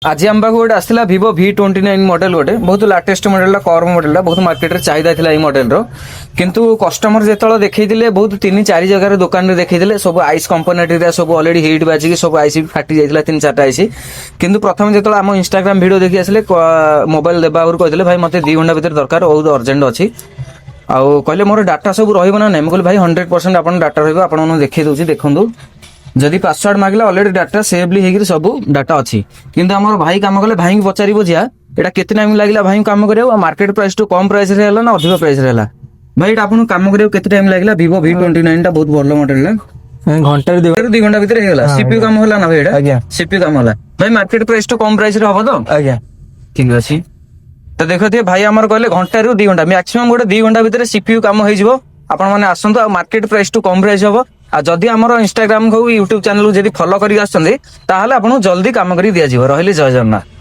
आज आम पाक गोटे आसला Vivo V29 मॉडल गोटे बहुत लाटेस्ट मॉडल कर्व मॉडल बहुत मार्केट रे चाहिदा थिला ई मॉडल रो किंतु कस्टमर जेतळ देखैतिले बहुत 3-4 जगह रे दुकान रे देखैतिले सब आइस कंपोनेंट रे सब ऑलरेडी हीट बाजी के सब आइस फाटी जाइतिला 3-4 आइस किंतु प्रथम जेतळ हम इंस्टाग्राम वीडियो देखि आसले मोबाइल देबा और कहले भाई मते 2 घंटा भीतर दरकार बहुत अर्जेंट अछि आउ कहले मोर डाटा सब रहिबो ना नै म कहले भाई 100% आपन डाटा रहिबो आपन मन देखै दोछि देखंदु जदि पासवर्ड मागला ऑलरेडी डाटा सेवली हेगिर सब डाटा अच्छी किंतु हमर भाई काम कले भाई को पचारिबो जिया एटा केते टाइम लागला भाई काम करियो मार्केट प्राइस टू कम प्राइस रे हला ना अधिक प्राइस रे हला भाई एटा आपन काम करियो केते टाइम लागला Vivo V29 टा बहुत बड़ मॉडल है घंटा 2 घंटा भीतर हेला सीपीयू काम होला ना भाई एटा आज्ञा सीपीयू काम होला भाई मार्केट प्राइस टू कम प्राइस रे हबो तो आज्ञा ठीक अछि तो देखते भाई हमर कहले घंटा रु 2 घंटा मैक्सिमम गोटे 2 घंटा भीतर सीपीयू काम होई जिवो आपण माने आसंतो आ मार्केट प्राइस टू कम प्राइस हबो आ जदि हमर इंस्टाग्राम को यूट्यूब चैनल जदि फॉलो करी आछंदी ताहाले आपन जल्दी काम करी दिया जिवो रहले जय जगन्नाथ।